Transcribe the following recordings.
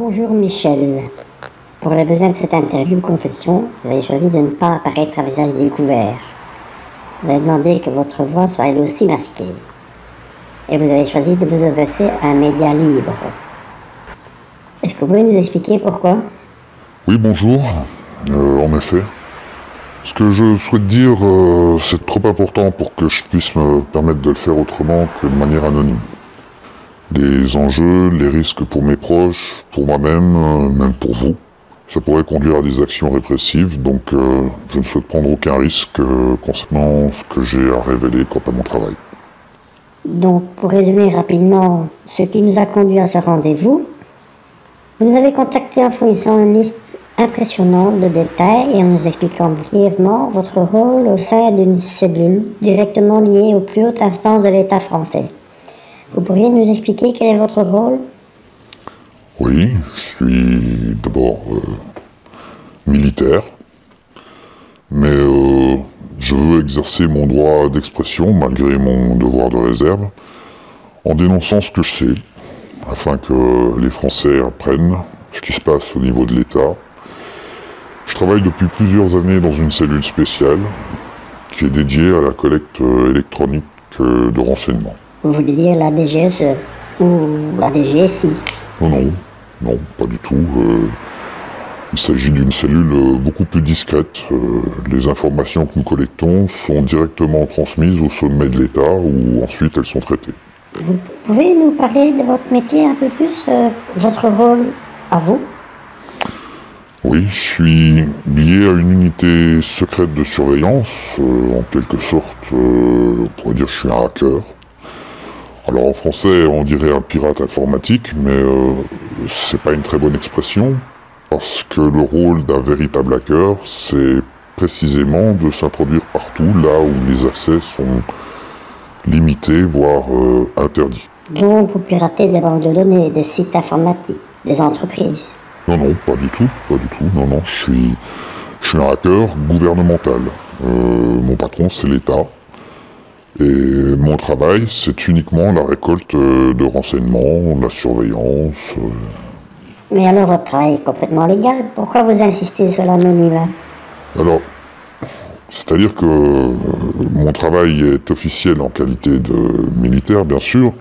Bonjour Michel. Pour les besoins de cette interview confession, vous avez choisi de ne pas apparaître à visage découvert. Vous avez demandé que votre voix soit elle aussi masquée. Et vous avez choisi de vous adresser à un média libre. Est-ce que vous pouvez nous expliquer pourquoi? Oui, bonjour. En effet. Ce que je souhaite dire, c'est trop important pour que je puisse me permettre de le faire autrement que de manière anonyme. Les enjeux, les risques pour mes proches, pour moi-même, même pour vous, ça pourrait conduire à des actions répressives, donc je ne souhaite prendre aucun risque concernant ce que j'ai à révéler quant à mon travail. Donc, pour résumer rapidement ce qui nous a conduit à ce rendez-vous, vous nous avez contacté en fournissant une liste impressionnante de détails et en nous expliquant brièvement votre rôle au sein d'une cellule directement liée aux plus hautes instances de l'État français. Vous pourriez nous expliquer quel est votre rôle? Oui, je suis d'abord militaire, mais je veux exercer mon droit d'expression malgré mon devoir de réserve en dénonçant ce que je sais, afin que les Français apprennent ce qui se passe au niveau de l'État. Je travaille depuis plusieurs années dans une cellule spéciale qui est dédiée à la collecte électronique de renseignements. Vous voulez dire la DGSE ou la DGSI? Non, pas du tout. Il s'agit d'une cellule beaucoup plus discrète. Les informations que nous collectons sont directement transmises au sommet de l'État où ensuite elles sont traitées. Vous pouvez nous parler de votre métier un peu plus, votre rôle à vous? Oui, je suis lié à une unité secrète de surveillance, en quelque sorte, on pourrait dire que je suis un hacker. Alors en français, on dirait un pirate informatique, mais c'est pas une très bonne expression, parce que le rôle d'un véritable hacker, c'est précisément de s'introduire partout, là où les accès sont limités, voire interdits. Donc vous piratez des banques de données, des sites informatiques, des entreprises? Non, pas du tout, non, je suis un hacker gouvernemental. Mon patron, c'est l'État. Et mon travail, c'est uniquement la récolte de renseignements, la surveillance. Mais alors votre travail est complètement légal, pourquoi vous insistez sur l'anonymat? Alors, c'est-à-dire que mon travail est officiel en qualité de militaire, bien sûr,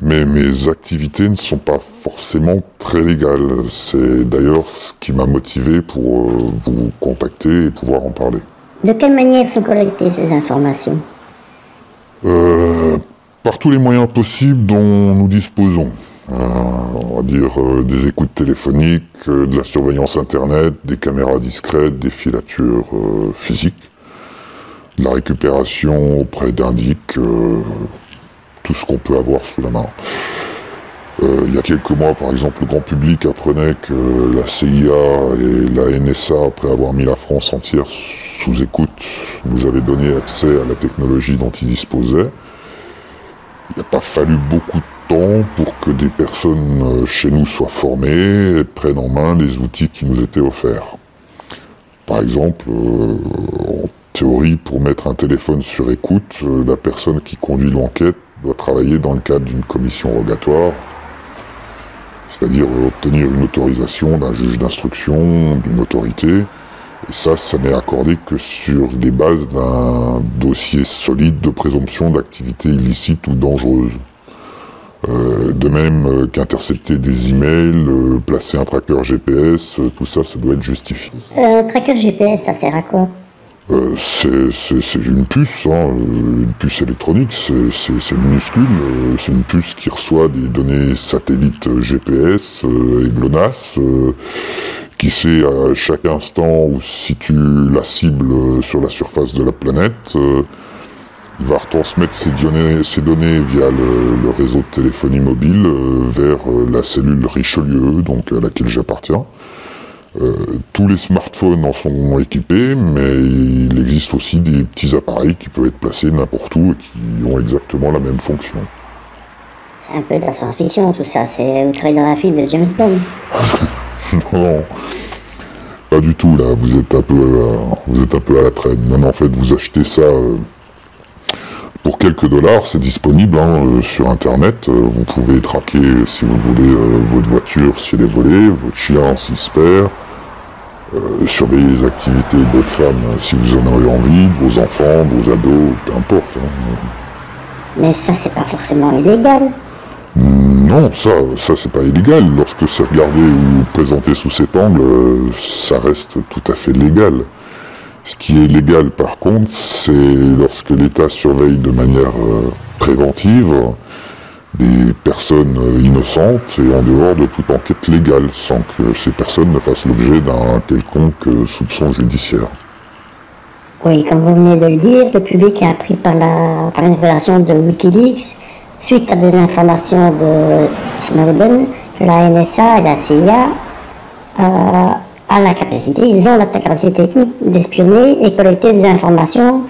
mais mes activités ne sont pas forcément très légales. C'est d'ailleurs ce qui m'a motivé pour vous contacter et pouvoir en parler. De quelle manière sont collectées ces informations? Par tous les moyens possibles dont nous disposons. On va dire des écoutes téléphoniques, de la surveillance internet, des caméras discrètes, des filatures physiques, de la récupération auprès d'indics, tout ce qu'on peut avoir sous la main. Il y a quelques mois, par exemple, le grand public apprenait que la CIA et la NSA, après avoir mis la France entière sous écoute, nous avaient donné accès à la technologie dont ils disposaient. Il n'a pas fallu beaucoup de temps pour que des personnes chez nous soient formées et prennent en main les outils qui nous étaient offerts. Par exemple, en théorie, pour mettre un téléphone sur écoute, la personne qui conduit l'enquête doit travailler dans le cadre d'une commission rogatoire, c'est-à-dire obtenir une autorisation d'un juge d'instruction, d'une autorité, et ça n'est accordé que sur les bases d'un dossier solide de présomption d'activité illicite ou dangereuse. De même qu'intercepter des emails, placer un tracker GPS, tout ça, ça doit être justifié. Un tracker GPS, ça sert à quoi? C'est une puce, une puce électronique, c'est minuscule, c'est une puce qui reçoit des données satellites GPS et GLONASS, qui sait à chaque instant où se situe la cible sur la surface de la planète. Il va retransmettre ces données via le réseau de téléphonie mobile vers la cellule Richelieu, donc à laquelle j'appartiens. Tous les smartphones en sont équipés, mais il existe aussi des petits appareils qui peuvent être placés n'importe où et qui ont exactement la même fonction. C'est un peu de la science-fiction tout ça, vous travaillez dans un film de James Bond. Non, pas du tout là, vous êtes un peu à la traîne. Non, en fait, vous achetez ça Pour quelques dollars, c'est disponible sur Internet. Vous pouvez traquer, si vous voulez, votre voiture si elle est volée, votre chien s'il se perd, surveiller les activités de votre femme si vous en avez envie, de vos enfants, de vos ados, peu importe. Mais ça, c'est pas forcément illégal. Non, ça c'est pas illégal. Lorsque c'est regardé ou présenté sous cet angle, ça reste tout à fait légal. Ce qui est légal par contre, c'est lorsque l'État surveille de manière préventive des personnes innocentes et en dehors de toute enquête légale, sans que ces personnes ne fassent l'objet d'un quelconque soupçon judiciaire. Oui, comme vous venez de le dire, le public est appris par une révélation de Wikileaks, suite à des informations de Snowden, que la NSA et la CIA ils ont la capacité technique d'espionner et collecter des informations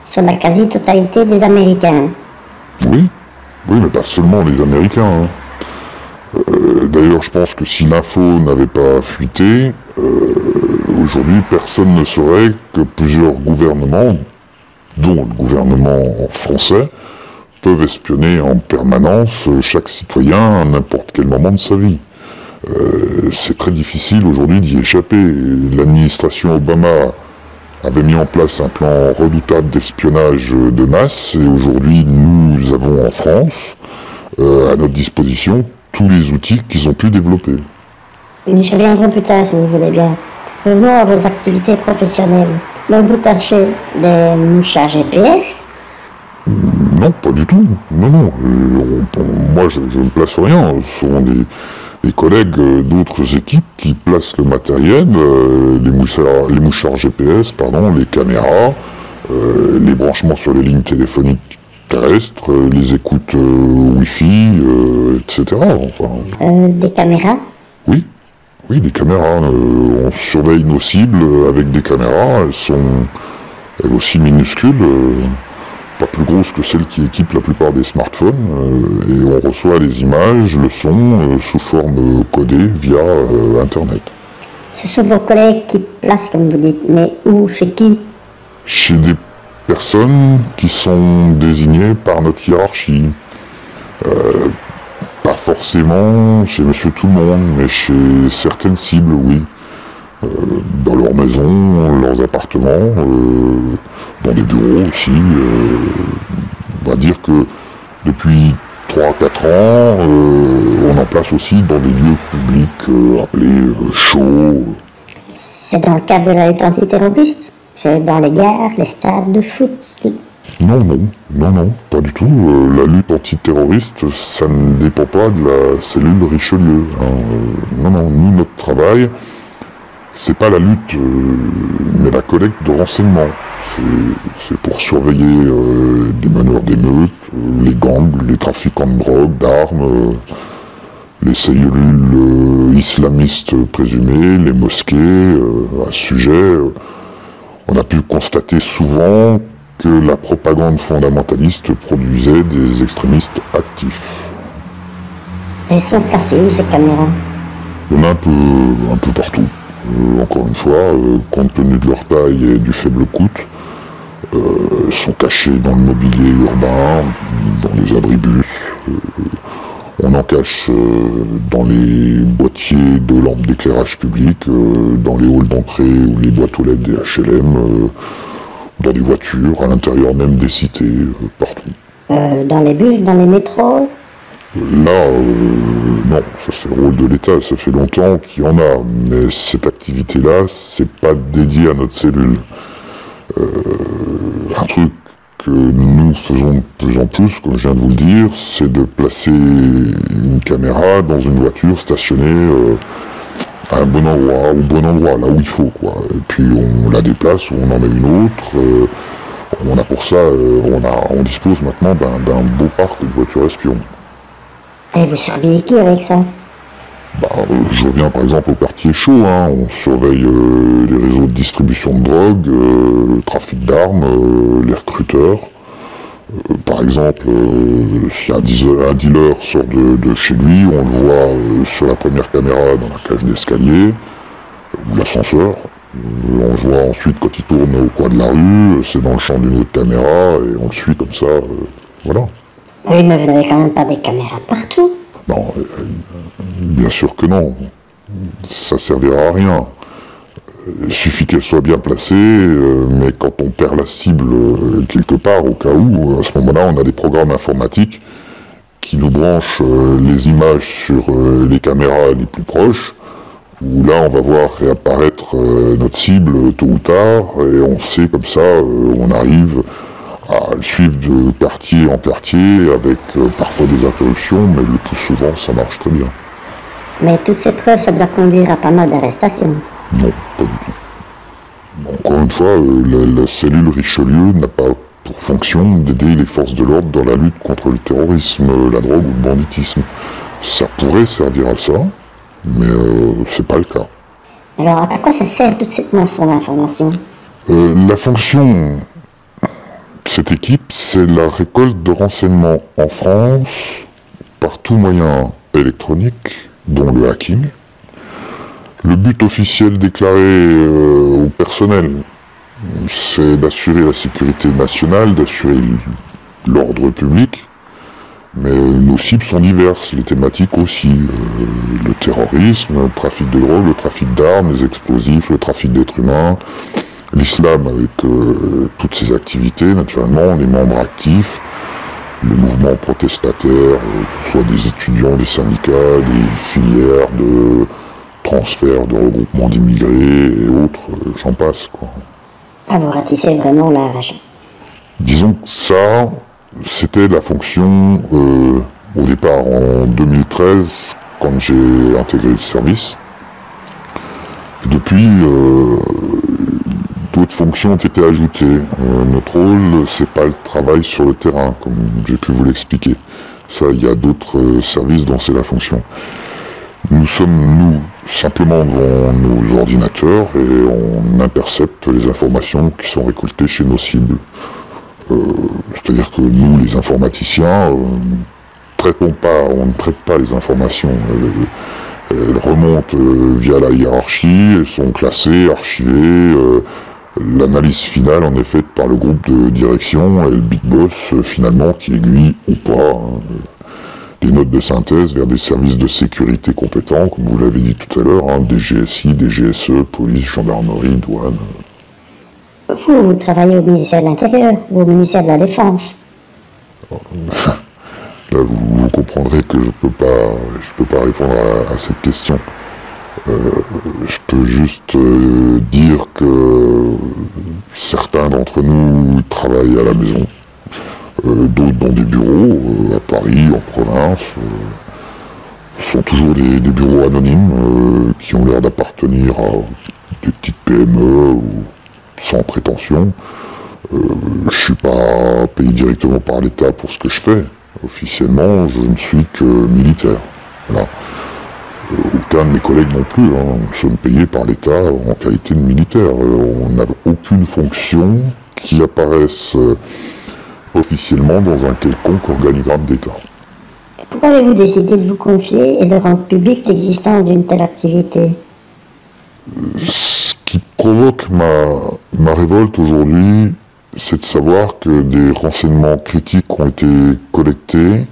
sur la quasi-totalité des Américains. Oui, mais pas seulement les Américains. D'ailleurs, je pense que si l'info n'avait pas fuité, aujourd'hui, personne ne saurait que plusieurs gouvernements, dont le gouvernement français, peuvent espionner en permanence chaque citoyen à n'importe quel moment de sa vie. C'est très difficile aujourd'hui d'y échapper. L'administration Obama avait mis en place un plan redoutable d'espionnage de masse et aujourd'hui nous avons en France à notre disposition tous les outils qu'ils ont pu développer. Je reviendrai plus tard si vous voulez bien. Revenons à vos activités professionnelles. Donc vous cherchez des mouchards GPS? Non, pas du tout. Non. Moi je ne place rien. Ce sont des collègues d'autres équipes qui placent le matériel, les mouchards GPS, les caméras, les branchements sur les lignes téléphoniques terrestres, les écoutes Wi-Fi, etc. Des caméras? Oui, des caméras. On surveille nos cibles avec des caméras. Elles sont elles aussi minuscules. Pas plus grosse que celle qui équipe la plupart des smartphones, et on reçoit les images, le son, sous forme codée via Internet. Ce sont vos collègues qui placent, comme vous dites, mais où, chez qui? Chez des personnes qui sont désignées par notre hiérarchie. Pas forcément chez Monsieur Tout-le-Monde, mais chez certaines cibles, oui. Dans leur maison, leurs appartements, dans des bureaux aussi. On va dire que depuis 3-4 ans, on en place aussi dans des lieux publics appelés shows. C'est dans le cadre de la lutte antiterroriste? C'est dans les gares, les stades de foot? Non, pas du tout. La lutte antiterroriste, ça ne dépend pas de la cellule Richelieu. Non, nous, notre travail, c'est pas la lutte, mais la collecte de renseignements. C'est pour surveiller des meneurs d'émeutes, les gangs, les trafiquants de drogue, d'armes, les cellules islamistes présumées, les mosquées. À ce sujet, on a pu constater souvent que la propagande fondamentaliste produisait des extrémistes actifs. Elles sont placées où, ces caméras? Il y en a un peu partout. Encore une fois, compte tenu de leur taille et du faible coût, sont cachés dans le mobilier urbain, dans les abribus. On en cache dans les boîtiers de lampes d'éclairage public, dans les halls d'entrée ou les boîtes aux lettres des HLM, dans des voitures, à l'intérieur même des cités, partout. Dans les bus, dans les métros? Là, non, ça c'est le rôle de l'État, ça fait longtemps qu'il y en a, mais cette activité-là, c'est pas dédié à notre cellule. Un truc que nous faisons de plus en plus, comme je viens de vous le dire, c'est de placer une caméra dans une voiture stationnée à un bon endroit, au bon endroit, là où il faut, quoi. Et puis on la déplace ou on en met une autre. On a pour ça, on dispose maintenant d'un beau parc de voitures espions. Et vous surveillez qui avec ça? Je reviens par exemple au quartier chaud, on surveille les réseaux de distribution de drogue, le trafic d'armes, les recruteurs. Par exemple, si un dealer sort de chez lui, on le voit sur la première caméra dans la cage d'escalier, ou l'ascenseur. On le voit ensuite quand il tourne au coin de la rue, c'est dans le champ d'une autre caméra et on le suit comme ça, voilà. Oui, mais vous n'avez quand même pas des caméras partout. Non, bien sûr que non. Ça servira à rien. Il suffit qu'elle soit bien placée, mais quand on perd la cible quelque part, au cas où, à ce moment-là, on a des programmes informatiques qui nous branchent les images sur les caméras les plus proches, où là, on va voir réapparaître notre cible tôt ou tard, et on sait comme ça, on arrive à le suivre de quartier en quartier, avec parfois des interruptions, mais le plus souvent, ça marche très bien. Mais toutes ces preuves, ça doit conduire à pas mal d'arrestations. Non, pas du tout. Encore une fois, la cellule Richelieu n'a pas pour fonction d'aider les forces de l'ordre dans la lutte contre le terrorisme, la drogue ou le banditisme. Ça pourrait servir à ça, mais c'est pas le cas. Alors, à quoi ça sert toute cette moisson d'informations? La fonction de cette équipe, c'est la récolte de renseignements en France par tout moyen électronique, dont le hacking. Le but officiel déclaré au personnel, c'est d'assurer la sécurité nationale, d'assurer l'ordre public, mais nos cibles sont diverses, les thématiques aussi, le terrorisme, le trafic de drogue, le trafic d'armes, les explosifs, le trafic d'êtres humains, l'islam avec toutes ses activités, naturellement, les membres actifs, les mouvements protestataires, que ce soit des étudiants, des syndicats, des filières de transfert, de regroupement d'immigrés et autres, j'en passe, quoi. Ah, vous ratissez vraiment large. Disons que ça, c'était la fonction au départ en 2013, quand j'ai intégré le service. Et depuis, d'autres fonctions ont été ajoutées. Notre rôle, c'est pas le travail sur le terrain, comme j'ai pu vous l'expliquer. Ça, il y a d'autres services dont c'est la fonction. Nous sommes, simplement devant nos ordinateurs et on intercepte les informations qui sont récoltées chez nos cibles. C'est-à-dire que nous, les informaticiens, on ne traite pas les informations. Elles remontent via la hiérarchie, elles sont classées, archivées. L'analyse finale en est faite par le groupe de direction et le big boss, finalement, qui aiguille ou pas des notes de synthèse vers des services de sécurité compétents, comme vous l'avez dit tout à l'heure, des GSI, des GSE, police, gendarmerie, douane. Vous travaillez au ministère de l'Intérieur ou au ministère de la Défense? Là, vous comprendrez que je peux pas répondre à cette question. Je peux juste dire que certains d'entre nous travaillent à la maison, d'autres dans des bureaux, à Paris, en province. Ce sont toujours des bureaux anonymes qui ont l'air d'appartenir à des petites PME ou sans prétention. Je suis pas payé directement par l'État pour ce que je fais. Officiellement, je ne suis que militaire. Voilà. Aucun de mes collègues non plus. Nous sommes payés par l'État en qualité de militaire. On n'a aucune fonction qui apparaisse officiellement dans un quelconque organigramme d'État. Pourquoi avez-vous décidé de vous confier et de rendre publique l'existence d'une telle activité? Ce qui provoque ma révolte aujourd'hui, c'est de savoir que des renseignements critiques ont été collectés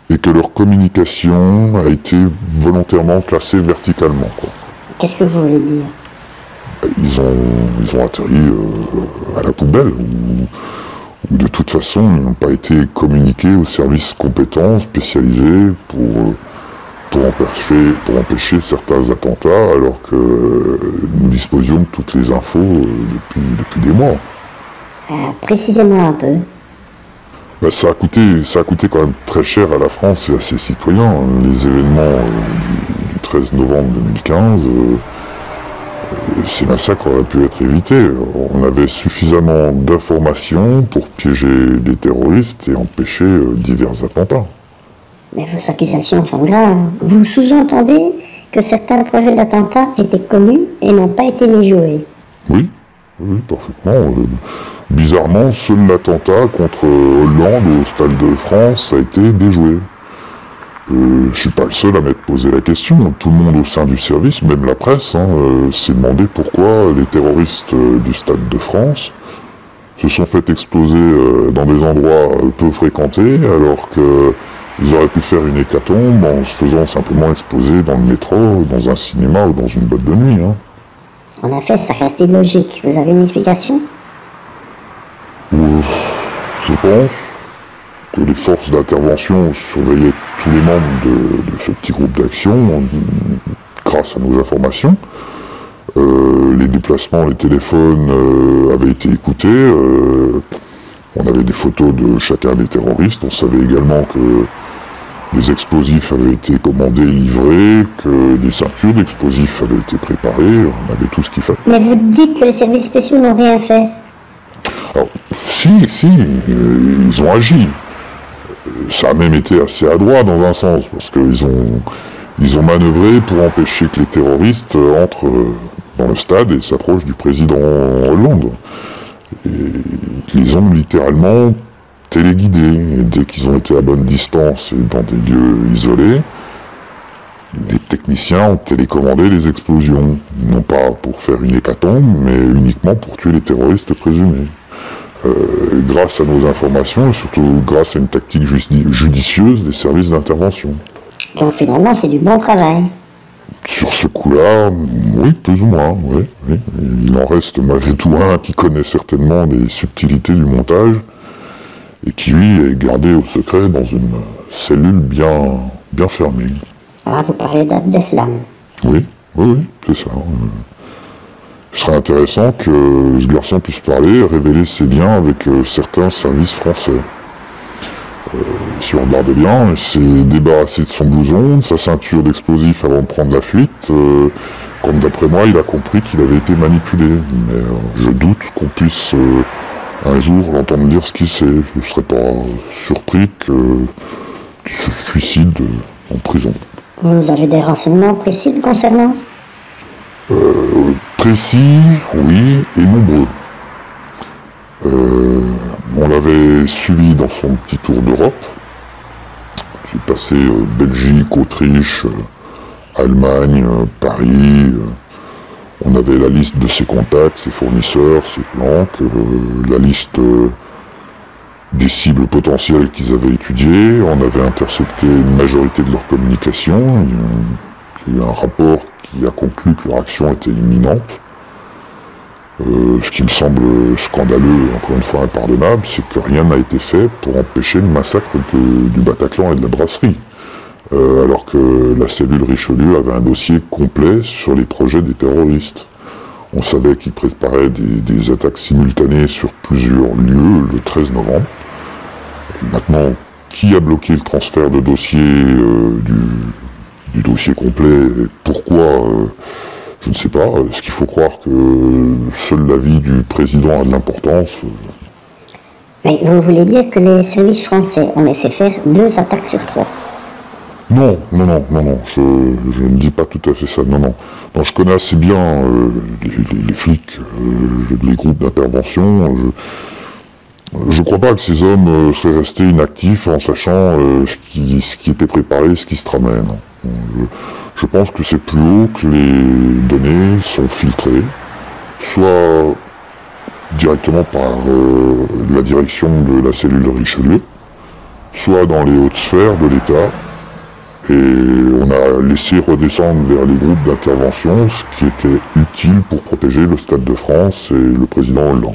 et que leur communication a été volontairement classée verticalement, quoi. Qu'est-ce que vous voulez dire? Ils ont atterri à la poubelle, ou de toute façon ils n'ont pas été communiqués aux services compétents, spécialisés pour empêcher certains attentats, alors que nous disposions de toutes les infos depuis des mois. Précisément un peu. Ça a coûté quand même très cher à la France et à ses citoyens. Les événements du 13 novembre 2015, ces massacres auraient pu être évités. On avait suffisamment d'informations pour piéger des terroristes et empêcher divers attentats. Mais vos accusations sont graves. Vous sous-entendez que certains projets d'attentats étaient connus et n'ont pas été déjoués? Oui, parfaitement. Bizarrement, seul l'attentat contre Hollande au Stade de France a été déjoué. Je suis pas le seul à m'être posé la question. Tout le monde au sein du service, même la presse, s'est demandé pourquoi les terroristes du Stade de France se sont fait exploser dans des endroits peu fréquentés, alors qu'ils auraient pu faire une hécatombe en se faisant simplement exploser dans le métro, dans un cinéma ou dans une boîte de nuit. En effet, ça reste illogique. Vous avez une explication? Je pense que les forces d'intervention surveillaient tous les membres de ce petit groupe d'action grâce à nos informations. Les déplacements, les téléphones avaient été écoutés. On avait des photos de chacun des terroristes. On savait également que des explosifs avaient été commandés, livrés, que des ceintures d'explosifs avaient été préparées. On avait tout ce qu'il fallait. Mais vous dites que les services spéciaux n'ont rien fait. Alors, si, ils ont agi. Ça a même été assez adroit dans un sens, parce qu'ils ont manœuvré pour empêcher que les terroristes entrent dans le stade et s'approchent du président Hollande. Et ils les ont littéralement téléguidés. Et dès qu'ils ont été à bonne distance et dans des lieux isolés, les techniciens ont télécommandé les explosions. Non pas pour faire une hécatombe, mais uniquement pour tuer les terroristes présumés. Grâce à nos informations et surtout grâce à une tactique judicieuse des services d'intervention. Donc finalement, c'est du bon travail. Sur ce coup-là, oui, plus ou moins, oui. Il en reste malgré tout un qui connaît certainement les subtilités du montage et qui, lui, est gardé au secret dans une cellule bien fermée. Ah, vous parlez d'Abdeslam. Oui, c'est ça. Ce serait intéressant que ce garçon puisse parler, révéler ses liens avec certains services français. Si on regarde bien, il s'est débarrassé de son blouson, de sa ceinture d'explosifs avant de prendre la fuite. Comme d'après moi, il a compris qu'il avait été manipulé. Mais je doute qu'on puisse un jour l'entendre dire ce qu'il sait. Je ne serais pas surpris qu'il se suicide en prison. Vous avez des renseignements précis le concernant? Précis, oui, et nombreux. On l'avait suivi dans son petit tour d'Europe. J'ai passé Belgique, Autriche, Allemagne, Paris. On avait la liste de ses contacts, ses fournisseurs, ses planques, la liste des cibles potentielles qu'ils avaient étudiées. On avait intercepté une majorité de leurs communications. Il y a eu un rapport qui a conclu que leur action était imminente. Ce qui me semble scandaleux, encore une fois impardonnable, c'est que rien n'a été fait pour empêcher le massacre du Bataclan et de la brasserie. Alors que la cellule Richelieu avait un dossier complet sur les projets des terroristes. On savait qu'ils préparaient des attaques simultanées sur plusieurs lieux le 13 novembre. Et maintenant, qui a bloqué le transfert de dossier du dossier complet? Pourquoi je ne sais pas. Est-ce qu'il faut croire que seul l'avis du président a de l'importance? Mais vous voulez dire que les services français ont laissé faire 2 attaques sur 3? Non, je ne dis pas tout à fait ça, non, je connais assez bien les flics, les groupes d'intervention. Je ne crois pas que ces hommes seraient restés inactifs en sachant ce qui était préparé, ce qui se tramait. Je pense que c'est plus haut que les données sont filtrées, soit directement par la direction de la cellule de Richelieu, soit dans les hautes sphères de l'État, et on a laissé redescendre vers les groupes d'intervention ce qui était utile pour protéger le Stade de France et le président Hollande.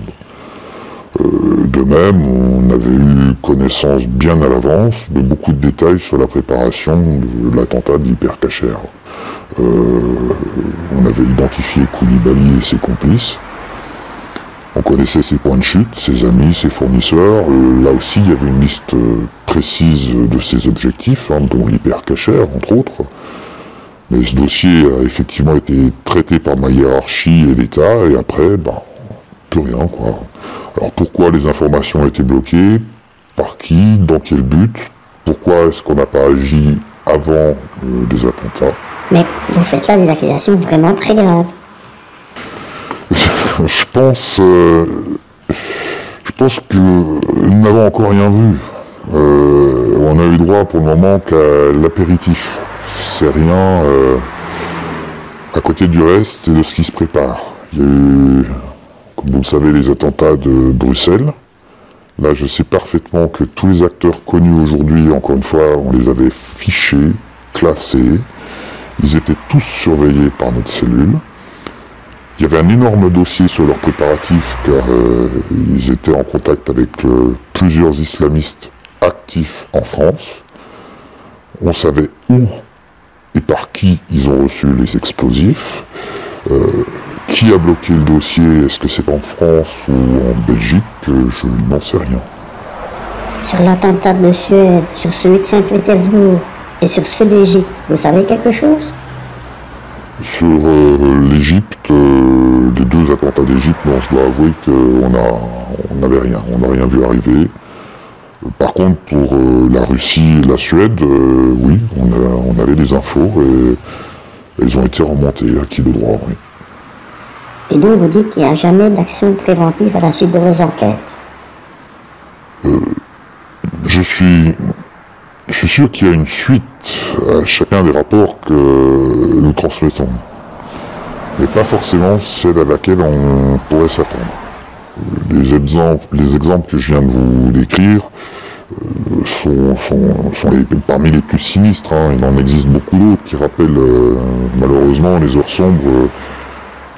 De même, on avait eu connaissance bien à l'avance de beaucoup de détails sur la préparation de l'attentat de l'Hypercacher. On avait identifié Koulibaly et ses complices. On connaissait ses points de chute, ses amis, ses fournisseurs. Là aussi, il y avait une liste précise de ses objectifs, dont l'Hypercacher, entre autres. Mais ce dossier a effectivement été traité par ma hiérarchie et l'État, et après, plus rien, quoi. Alors pourquoi les informations ont été bloquées? Par qui? Dans quel but? Pourquoi est-ce qu'on n'a pas agi avant des attentats? Mais vous faites là des accusations vraiment très graves. Je pense que nous n'avons encore rien vu. On a eu droit pour le moment qu'à l'apéritif. C'est rien à côté du reste et de ce qui se prépare. Il y a eu, comme vous le savez, les attentats de Bruxelles. Là, je sais parfaitement que tous les acteurs connus aujourd'hui, encore une fois, on les avait fichés, classés. Ils étaient tous surveillés par notre cellule. Il y avait un énorme dossier sur leurs préparatifs car ils étaient en contact avec plusieurs islamistes actifs en France. On savait où et par qui ils ont reçu les explosifs. Qui a bloqué le dossier? Est-ce que c'est en France ou en Belgique? Je n'en sais rien. Sur l'attentat de Suède, sur celui de Saint-Pétersbourg et sur ceux d'Égypte, vous savez quelque chose? Sur l'Égypte, les deux attentats d'Égypte, non, je dois avouer qu'on n'avait rien, on n'a rien vu arriver. Par contre, pour la Russie et la Suède, oui, on avait des infos et elles ont été remontées à qui de droit, oui. Et donc vous dites qu'il n'y a jamais d'action préventive à la suite de vos enquêtes? Je suis sûr qu'il y a une suite à chacun des rapports que nous transmettons, mais pas forcément celle à laquelle on pourrait s'attendre. Les exemples que je viens de vous décrire sont parmi les plus sinistres, hein. Il en existe beaucoup d'autres qui rappellent malheureusement les heures sombres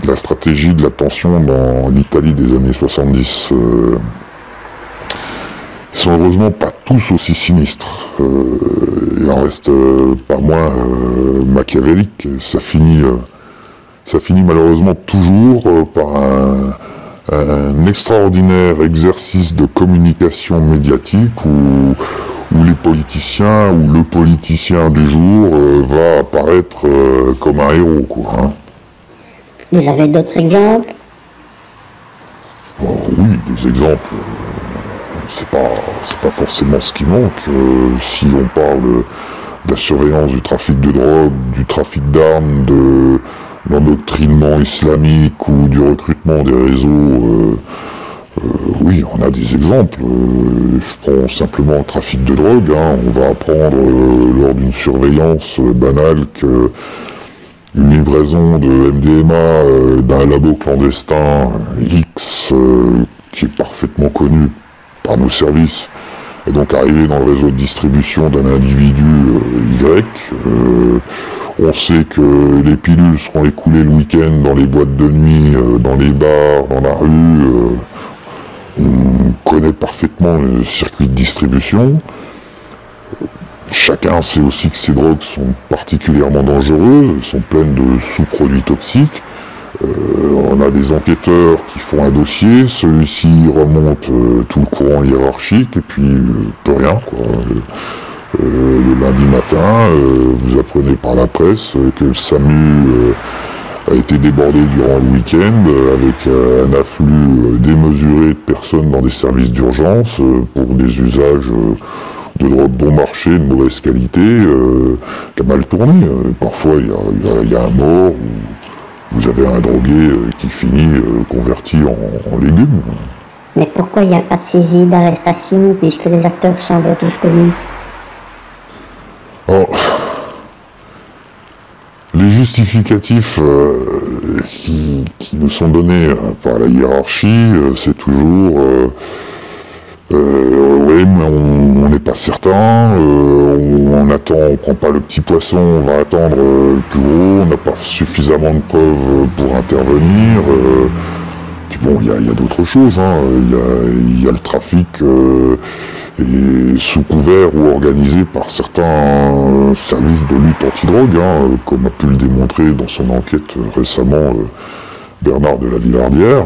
de la stratégie de la tension dans l'Italie des années 70. Ils sont heureusement pas tous aussi sinistres. Il en reste pas moins machiavélique. Ça finit malheureusement toujours par un extraordinaire exercice de communication médiatique où les politiciens ou le politicien du jour va apparaître comme un héros, quoi, hein. Vous avez d'autres exemples? Oh, oui, des exemples. C'est pas forcément ce qui manque. Si on parle de la surveillance du trafic de drogue, du trafic d'armes, de l'endoctrinement islamique ou du recrutement des réseaux, oui, on a des exemples. Je prends simplement le trafic de drogue, hein. On va apprendre lors d'une surveillance banale que une livraison de MDMA d'un labo clandestin X, qui est parfaitement connu par nos services, est donc arrivé dans le réseau de distribution d'un individu Y. On sait que les pilules seront écoulées le week-end dans les boîtes de nuit, dans les bars, dans la rue. On connaît parfaitement le circuit de distribution. Chacun sait aussi que ces drogues sont particulièrement dangereuses, sont pleines de sous-produits toxiques. On a des enquêteurs qui font un dossier, celui-ci remonte tout le courant hiérarchique et puis plus rien, quoi. Le lundi matin, vous apprenez par la presse que le SAMU a été débordé durant le week-end avec un afflux démesuré de personnes dans des services d'urgence pour des usages de drogue bon marché, de mauvaise qualité, qui a mal tourné. Parfois, il y a un mort, ou vous avez un drogué qui finit converti en légumes. Mais pourquoi il n'y a pas de saisie, d'arrestation, puisque les acteurs semblent tous connus? Alors, les justificatifs qui nous sont donnés par la hiérarchie, c'est toujours oui, mais on n'est pas certain, on attend, on prend pas le petit poisson, on va attendre le plus gros, on n'a pas suffisamment de preuves pour intervenir. Puis bon, il y a d'autres choses, hein. Il y a le trafic et sous couvert ou organisé par certains services de lutte antidrogue, hein, comme a pu le démontrer dans son enquête récemment Bernard de la Villardière.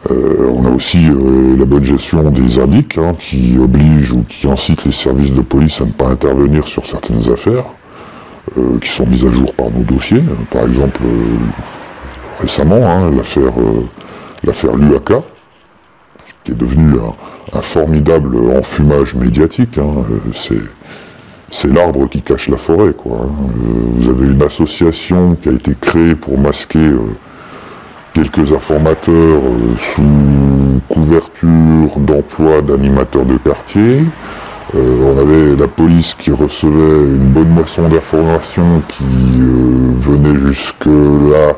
On a aussi la bonne gestion des indices, hein, qui obligent ou qui incitent les services de police à ne pas intervenir sur certaines affaires qui sont mises à jour par nos dossiers. Par exemple, récemment, hein, l'affaire Luaka, qui est devenue un formidable enfumage médiatique. Hein, c'est l'arbre qui cache la forêt, quoi, hein. Vous avez une association qui a été créée pour masquer quelques informateurs sous couverture d'emploi d'animateurs de quartier. On avait la police qui recevait une bonne moisson d'informations qui venait jusque-là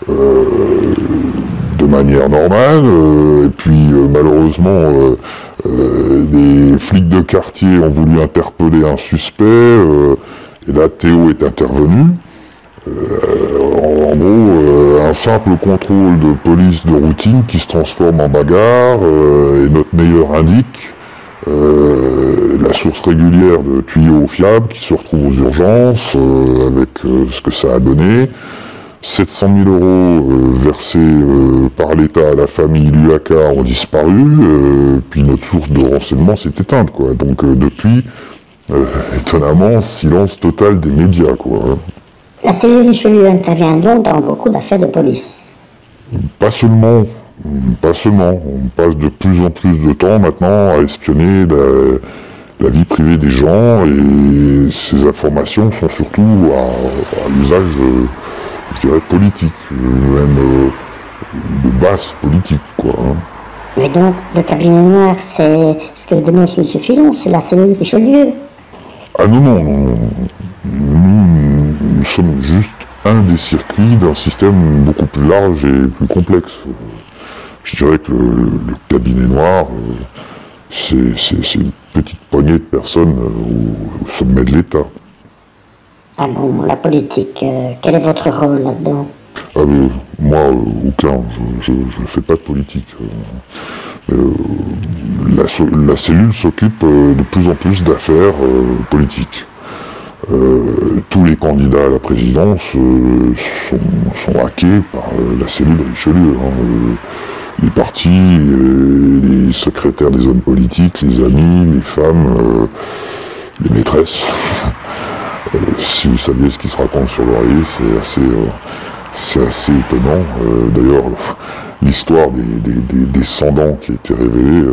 de manière normale, et puis malheureusement des flics de quartier ont voulu interpeller un suspect, et là Théo est intervenu. En gros, un simple contrôle de police de routine qui se transforme en bagarre, et notre meilleur indique la source régulière de tuyaux fiables qui se retrouve aux urgences, avec ce que ça a donné. 700 000 euros versés par l'État à la famille Luaka ont disparu, puis notre source de renseignement s'est éteinte, quoi. Donc depuis, étonnamment, silence total des médias, quoi. La cellule Richelieu intervient donc dans beaucoup d'affaires de police. Pas seulement. On passe de plus en plus de temps maintenant à espionner la vie privée des gens, et ces informations sont surtout à l'usage, je dirais, politique, même de base politique, quoi. Mais donc, le cabinet noir, c'est ce que dénonce M. Fillon, c'est la cellule Richelieu. Ah non. Nous sommes juste un des circuits d'un système beaucoup plus large et plus complexe. Je dirais que le cabinet noir, c'est une petite poignée de personnes au sommet de l'État. Ah bon, la politique, quel est votre rôle là-dedans? Moi, aucun. Je ne fais pas de politique. La cellule s'occupe de plus en plus d'affaires politiques. Tous les candidats à la présidence sont hackés par la cellule Richelieu. Les partis, les secrétaires des hommes politiques, les amis, les femmes, les maîtresses. Si vous saviez ce qui se raconte sur l'oreiller, c'est assez étonnant. D'ailleurs, l'histoire des descendants qui a été révélée,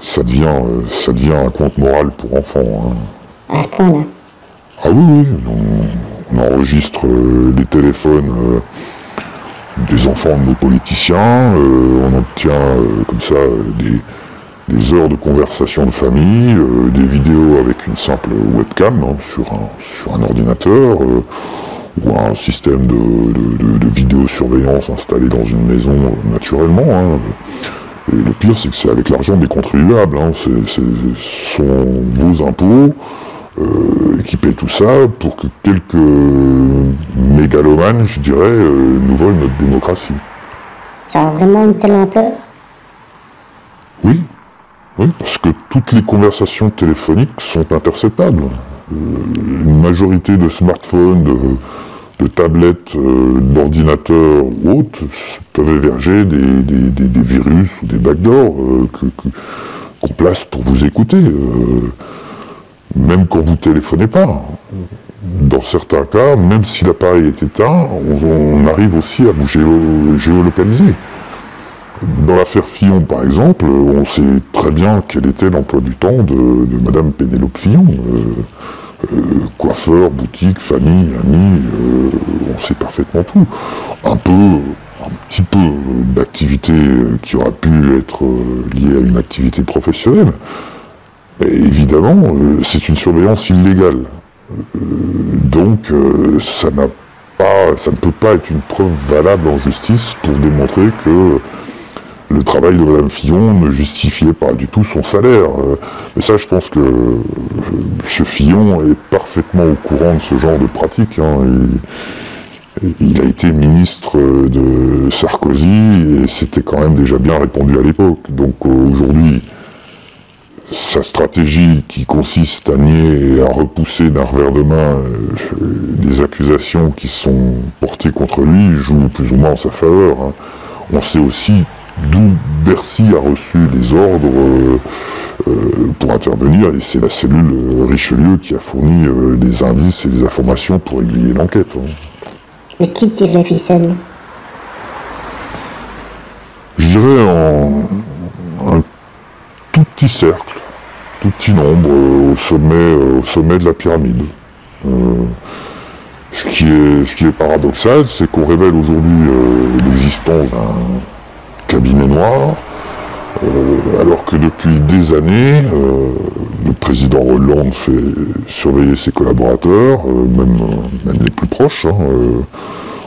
ça devient un conte moral pour enfants. À ce point-là. Ah oui, on enregistre les téléphones des enfants de nos politiciens, on obtient comme ça des heures de conversation de famille, des vidéos avec une simple webcam sur un ordinateur, ou un système de vidéosurveillance installé dans une maison naturellement. Et le pire, c'est que c'est avec l'argent des contribuables. Ce sont vos impôts qui paient tout ça pour que quelques mégalomanes, je dirais, nous volent notre démocratie. Ça a vraiment une telle ampleur? Oui, parce que toutes les conversations téléphoniques sont interceptables. Une majorité de smartphones, de tablettes, d'ordinateurs ou autres peuvent héberger des virus ou des backdoors qu'on place pour vous écouter. Même quand vous ne téléphonez pas. Dans certains cas, même si l'appareil est éteint, on arrive aussi à vous géolocaliser. Dans l'affaire Fillon, par exemple, on sait très bien quel était l'emploi du temps de Madame Pénélope Fillon. Coiffeur, boutique, famille, amis, on sait parfaitement tout. Un petit peu d'activité qui aurait pu être liée à une activité professionnelle. Mais évidemment, c'est une surveillance illégale. Donc, ça ne peut pas être une preuve valable en justice pour démontrer que le travail de Madame Fillon ne justifiait pas du tout son salaire. Mais ça, je pense que M. Fillon est parfaitement au courant de ce genre de pratique. Il a été ministre de Sarkozy et c'était quand même déjà bien répondu à l'époque. Donc aujourd'hui, sa stratégie qui consiste à nier et à repousser d'un revers de main les accusations qui sont portées contre lui joue plus ou moins en sa faveur. On sait aussi d'où Bercy a reçu les ordres pour intervenir, et c'est la cellule Richelieu qui a fourni des indices et des informations pour aiguiller l'enquête. Mais qui tire les ficelles? Je dirais un tout petit cercle, tout petit nombre au sommet de la pyramide. Ce qui est paradoxal, c'est qu'on révèle aujourd'hui l'existence d'un cabinet noir, alors que depuis des années, le président Hollande fait surveiller ses collaborateurs, même les plus proches, hein,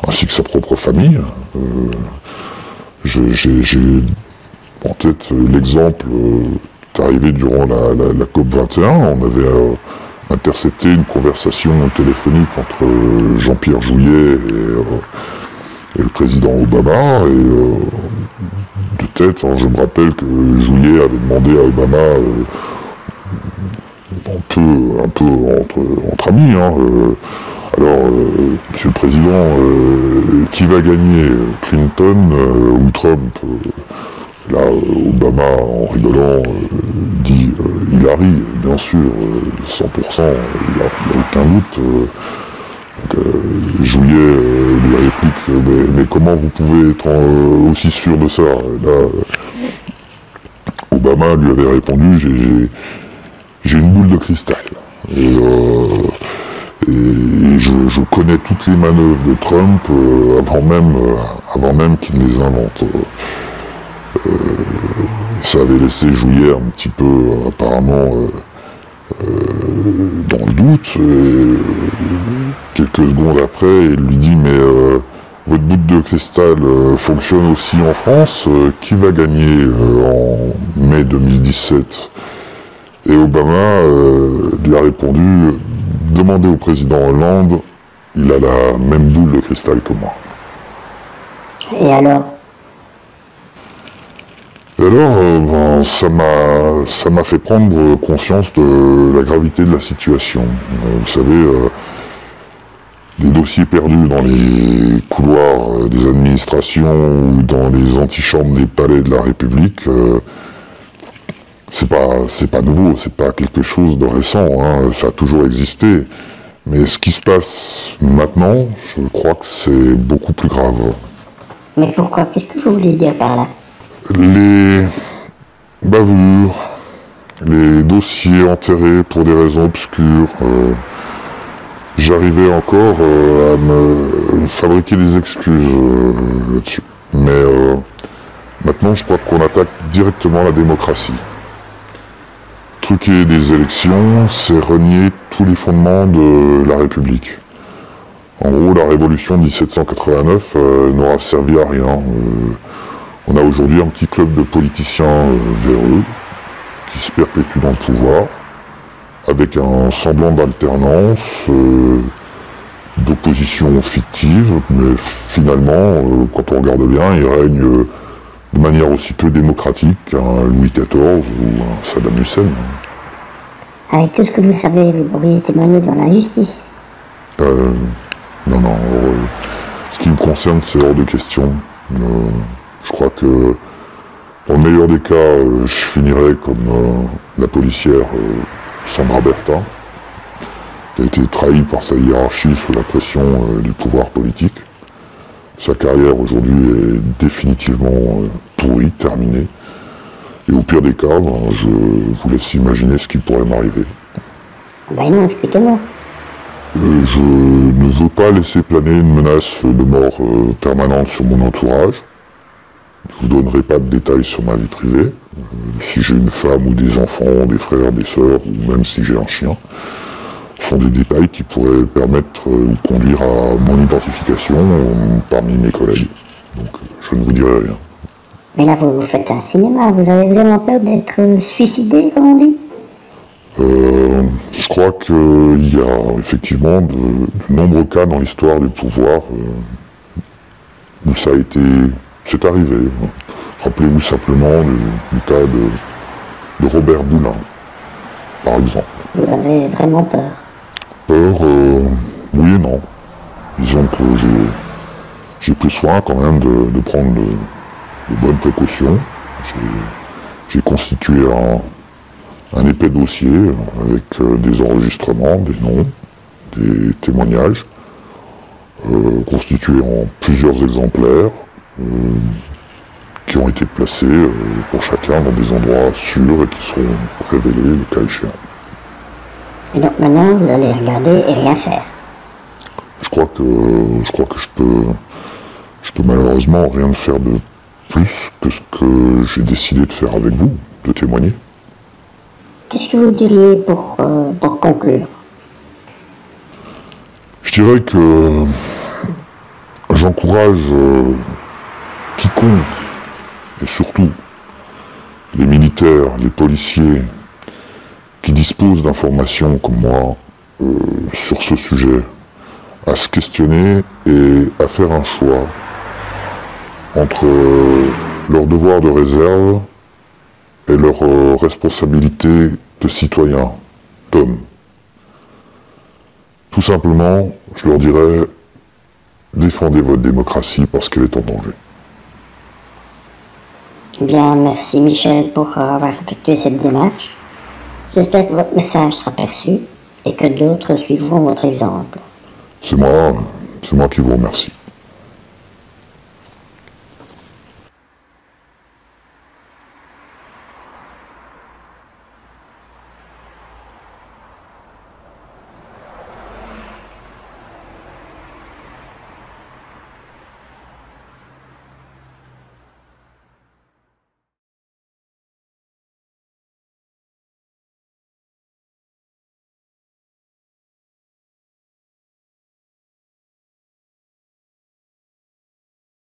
ainsi que sa propre famille. J'ai en tête l'exemple arrivé durant la COP21. On avait intercepté une conversation téléphonique entre Jean-Pierre Jouyet et le président Obama. De tête, hein, je me rappelle que Jouyet avait demandé à Obama, un peu entre amis, hein, alors, Monsieur le Président, qui va gagner, Clinton ou Trump? Là, Obama, en rigolant, dit Hillary, bien sûr, 100%, il n'y a aucun doute. Jouyet lui réplique, mais comment vous pouvez être aussi sûr de ça? Là, Obama lui avait répondu, j'ai une boule de cristal. Et je connais toutes les manœuvres de Trump avant même qu'il ne les invente. Ça avait laissé Jouyet un petit peu, apparemment, dans le doute. Quelques secondes après, il lui dit, mais votre boule de cristal fonctionne aussi en France. Qui va gagner en mai 2017? Et Obama lui a répondu, demandez au président Hollande, il a la même boule de cristal que moi. Et alors? Et alors, ça m'a fait prendre conscience de la gravité de la situation. Vous savez, des dossiers perdus dans les couloirs des administrations ou dans les antichambres des palais de la République, c'est pas nouveau, c'est pas quelque chose de récent, hein, ça a toujours existé. Mais ce qui se passe maintenant, je crois que c'est beaucoup plus grave. Mais pourquoi? Qu'est-ce que vous voulez dire par là? Les bavures, les dossiers enterrés pour des raisons obscures, j'arrivais encore à me fabriquer des excuses là-dessus. Mais maintenant, je crois qu'on attaque directement la démocratie. Truquer des élections, c'est renier tous les fondements de la République. En gros, la révolution de 1789 n'aura servi à rien. On a aujourd'hui un petit club de politiciens véreux qui se perpétuent dans le pouvoir, avec un semblant d'alternance, d'opposition fictive, mais finalement, quand on regarde bien, il règne de manière aussi peu démocratique qu'un Louis XIV ou un Saddam Hussein. Avec tout ce que vous savez, vous pourriez témoigner dans l'injustice. Non, ce qui me concerne, c'est hors de question. Je crois que, dans le meilleur des cas, je finirai comme la policière Sandra Bertin, qui a été trahie par sa hiérarchie sous la pression du pouvoir politique. Sa carrière aujourd'hui est définitivement pourrie, terminée. Et au pire des cas, je vous laisse imaginer ce qui pourrait m'arriver. Ben non, expliquez-moi. Je ne veux pas laisser planer une menace de mort permanente sur mon entourage. Je ne vous donnerai pas de détails sur ma vie privée. Si j'ai une femme ou des enfants, des frères, des sœurs, ou même si j'ai un chien, ce sont des détails qui pourraient permettre ou conduire à mon identification parmi mes collègues. Donc je ne vous dirai rien. Mais là, vous faites un cinéma, vous avez vraiment peur d'être suicidé, comme on dit? Je crois qu'il y a effectivement de nombreux cas dans l'histoire du pouvoir où ça a été... c'est arrivé. Rappelez-vous simplement du cas de Robert Boulin, par exemple. Vous avez vraiment peur? Peur, oui et non. Disons que j'ai pris soin quand même de prendre de bonnes précautions. J'ai constitué un épais dossier avec des enregistrements, des noms, des témoignages, constitués en plusieurs exemplaires, qui ont été placés pour chacun dans des endroits sûrs et qui seront révélés le cas échéant. Et donc maintenant, vous allez regarder et rien faire? Je je crois que je peux malheureusement rien faire de plus que ce que j'ai décidé de faire avec vous, de témoigner. Qu'est-ce que vous diriez pour conclure? Je dirais que j'encourage quiconque, et surtout les militaires, les policiers, qui disposent d'informations comme moi sur ce sujet, à se questionner et à faire un choix entre leur devoir de réserve et leur responsabilité de citoyen, d'homme. Tout simplement, je leur dirais, défendez votre démocratie parce qu'elle est en danger. Bien, merci Michel pour avoir effectué cette démarche. J'espère que votre message sera perçu et que d'autres suivront votre exemple. C'est moi qui vous remercie.